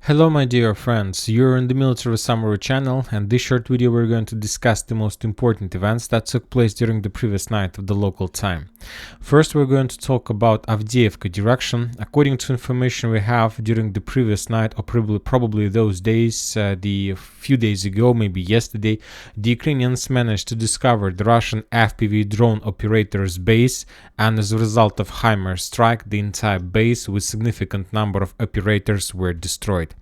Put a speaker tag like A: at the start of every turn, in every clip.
A: Hello my dear friends, you're in the Military Summary channel, and this short video we're going to discuss the most important events that took place during the previous night of the local time. First we're going to talk about Avdiivka direction. According to information we have during the previous night, or probably those days, the few days ago, maybe yesterday, the Ukrainians managed to discover the Russian FPV drone operator's base, and as a result of HIMARS strike, the entire base with significant number of operators were destroyed.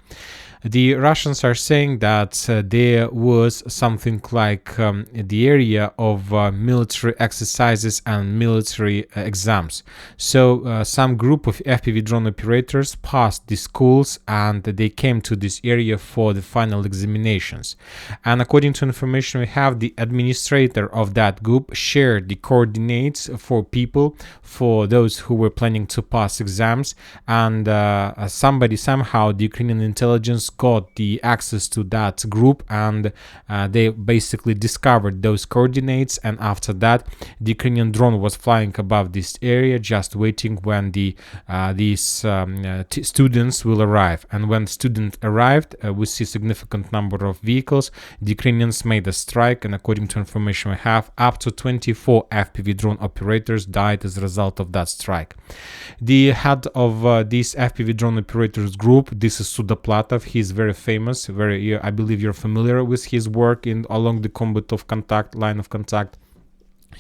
A: The Russians are saying that there was something like the area of military exercises and military exams. So some group of FPV drone operators passed the schools and they came to this area for the final examinations. And according to information we have, the administrator of that group shared the coordinates for people, for those who were planning to pass exams, and somehow the Ukrainian intelligence got the access to that group, and they basically discovered those coordinates, and after that the Ukrainian drone was flying above this area just waiting when these students will arrive. And when students arrived, we see significant number of vehicles. The Ukrainians made a strike, and according to information we have, up to 24 FPV drone operators died as a result of that strike. The head of this FPV drone operators group, this is Sudoplatov. He is very famous, I believe you're familiar with his work along the line of contact.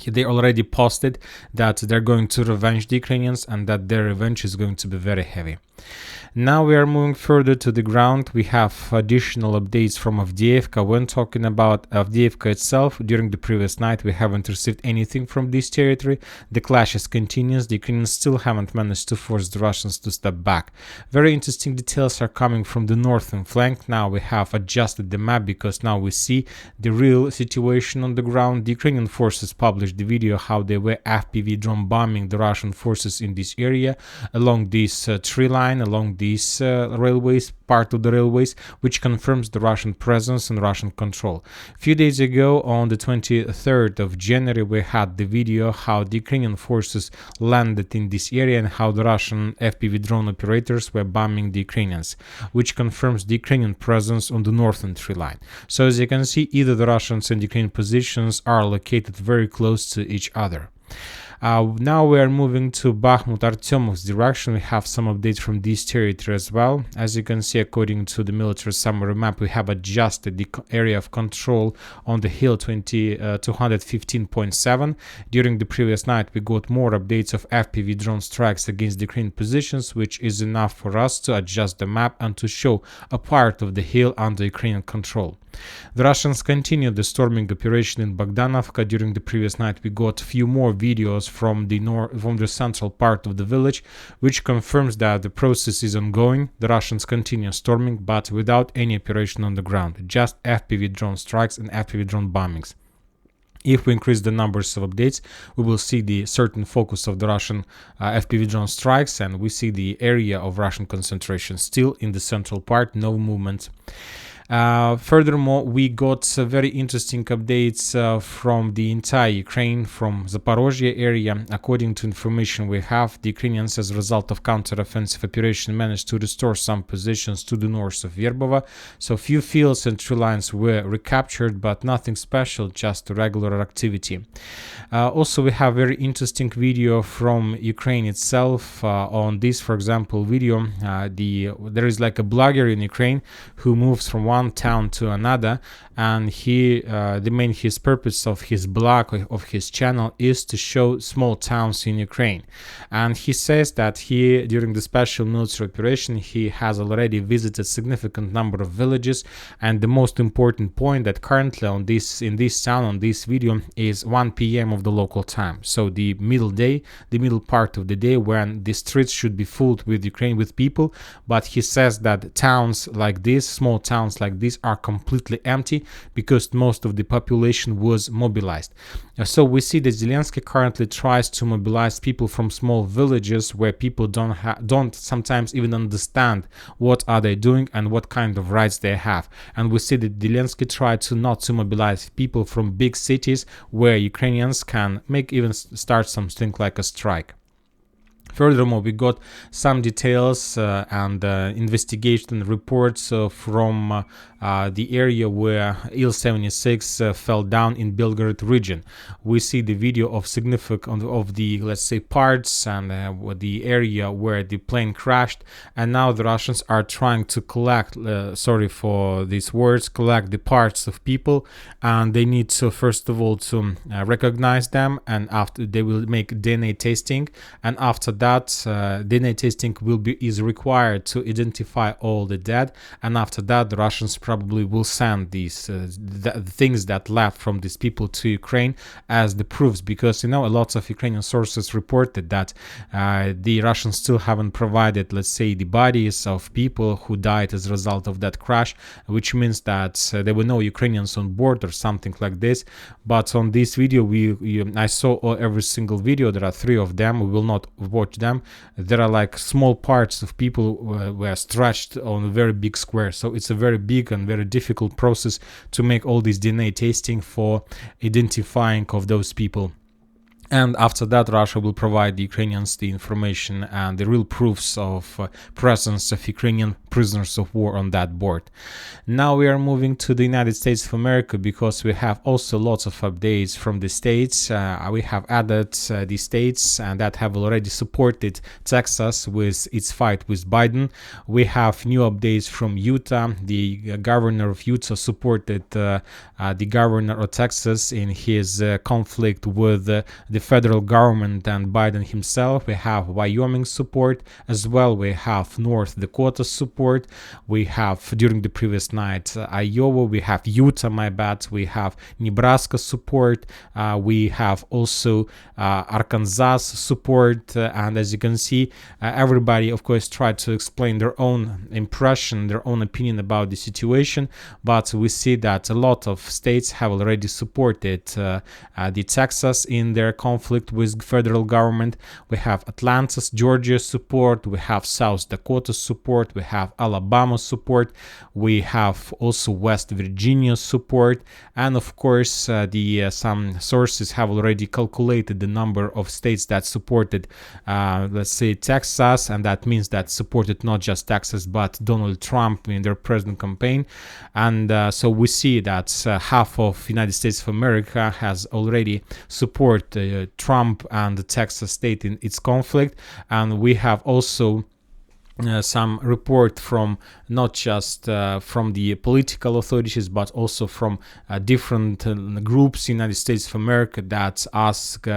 A: They already posted that they're going to revenge the Ukrainians and that their revenge is going to be very heavy. Now we are moving further to the ground. We have additional updates from Avdiivka. When talking about Avdiivka itself, during the previous night we haven't received anything from this territory. The clashes continues. The Ukrainians still haven't managed to force the Russians to step back. Very interesting details are coming from the northern flank. Now we have adjusted the map because now we see the real situation on the ground. The Ukrainian forces published the video how they were FPV drone bombing the Russian forces in this area along this tree line, along these part of the railways, which confirms the Russian presence and Russian control. A few days ago, on the 23rd of January, we had the video how the Ukrainian forces landed in this area and how the Russian FPV drone operators were bombing the Ukrainians, which confirms the Ukrainian presence on the northern tree line. So as you can see, either the Russians and Ukrainian positions are located very close to each other. Now we are moving to Bakhmut Artyomov's direction. We have some updates from this territory as well. As you can see, according to the military summary map, we have adjusted the area of control on the hill 215.7. During the previous night, we got more updates of FPV drone strikes against the Ukrainian positions, which is enough for us to adjust the map and to show a part of the hill under Ukrainian control. The Russians continued the storming operation in Bogdanovka. During the previous night, we got a few more videos from the central part of the village, which confirms that the process is ongoing. The Russians continue storming, but without any operation on the ground, just FPV drone strikes and FPV drone bombings. If we increase the numbers of updates, we will see the certain focus of the Russian FPV drone strikes, and we see the area of Russian concentration still in the central part, no movement. Furthermore, we got very interesting updates from the entire Ukraine, from Zaporozhye area. According to information we have, the Ukrainians, as a result of counter-offensive operation, managed to restore some positions to the north of Verbova. So few fields and tree lines were recaptured, but nothing special, just regular activity. Also, we have very interesting video from Ukraine itself. On this, for example, video, there is like a blogger in Ukraine who moves from one town to another, and his purpose of his blog, of his channel, is to show small towns in Ukraine. And he says that during the special military operation, he has already visited significant number of villages, and the most important point that currently in this town, on this video, is 1 p.m. of the local time. So the middle part of the day, when the streets should be full with people. But he says that towns like this, small towns like these, are completely empty because most of the population was mobilized. So we see that Zelensky currently tries to mobilize people from small villages where people don't sometimes even understand what are they doing and what kind of rights they have. And we see that Zelensky tried to not to mobilize people from big cities where Ukrainians can even start something like a strike. Furthermore, we got some details and investigation reports from the area where Il-76 fell down in Belgorod region. We see the video of significant of the, let's say, parts and the area where the plane crashed, and now the Russians are trying to collect, sorry for these words, collect the parts of people, and they need to first of all to recognize them, and after they will make DNA testing, and after that DNA testing is required to identify all the dead, and after that the Russians probably will send these things that left from these people to Ukraine as the proofs, because a lot of Ukrainian sources reported that the Russians still haven't provided, let's say, the bodies of people who died as a result of that crash, which means that there were no Ukrainians on board or something like this. But on this video I saw every single video. There are 3 of them. We will not watch them. There are like small parts of people were stretched on a very big square, so it's a very big and very difficult process to make all this DNA testing for identifying of those people. And after that, Russia will provide the Ukrainians the information and the real proofs of presence of Ukrainian prisoners of war on that board. Now we are moving to the United States of America, because we have also lots of updates from the states. We have added the states and that have already supported Texas with its fight with Biden. We have new updates from Utah. The governor of Utah supported the governor of Texas in his conflict with the federal government and Biden himself. We have Wyoming support as well. We have North Dakota support. We have, during the previous night, Iowa. We have Utah, my bad. We have Nebraska support. We have also Arkansas support. And as you can see, everybody, of course, tried to explain their own impression, their own opinion about the situation. But we see that a lot of states have already supported the Texas in their conflict with federal government. We have Atlanta's, Georgia support. We have South Dakota support. We have Alabama support. We have also West Virginia support. And of course, some sources have already calculated the number of states that supported, let's say, Texas, and that means that supported not just Texas but Donald Trump in their president campaign. And so we see that half of United States of America has already supported Trump and the Texas state in its conflict. And we have also some report from not just from the political authorities but also from different groups in the United States of America that ask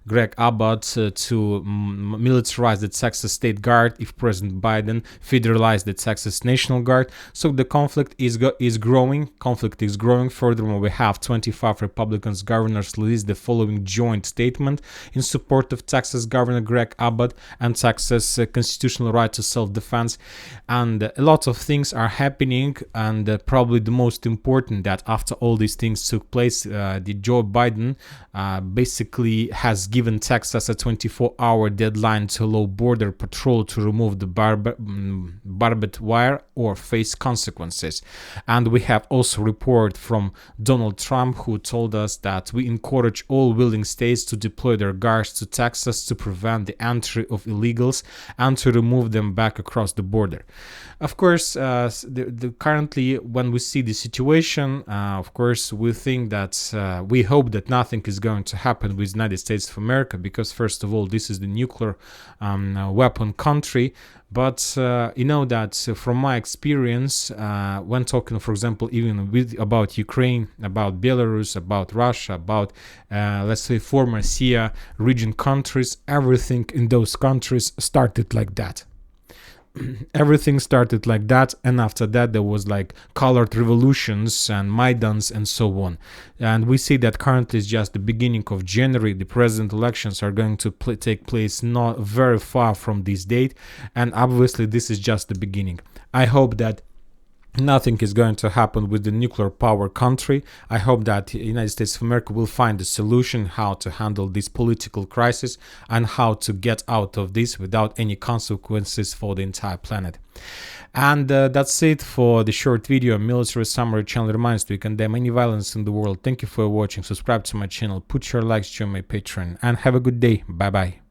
A: Greg Abbott to militarize the Texas State Guard if President Biden federalized the Texas National Guard. So the conflict is growing. Furthermore, we have 25 Republican governors released the following joint statement in support of Texas Governor Greg Abbott and Texas constitutional right to self-defense. And a lot of things are happening, and probably the most important that after all these things took place, the Joe Biden basically has given Texas a 24-hour deadline to allow border patrol to remove the barbed wire or face consequences. And we have also report from Donald Trump, who told us that we encourage all willing states to deploy their guards to Texas to prevent the entry of illegals and to remove them back across the border. Of course, currently when we see the situation, of course, we think that we hope that nothing is going to happen with the United States of America, because first of all, this is the nuclear weapon country. But you know that from my experience, when talking, for example, even about Ukraine, about Belarus, about Russia, about, let's say, former SIA region countries, everything in those countries started like that. Everything started like that, and after that there was like colored revolutions and Maidans and so on. And we see that currently is just the beginning of January. The president elections are going to take place not very far from this date, and obviously this is just the beginning. I hope that nothing is going to happen with the nuclear power country. I hope that the United States of America will find a solution how to handle this political crisis and how to get out of this without any consequences for the entire planet. And that's it for the short video. Military Summary channel reminds you condemn any violence in the world. Thank you for watching. Subscribe to my channel, put your likes, join my Patreon, and have a good day. Bye bye.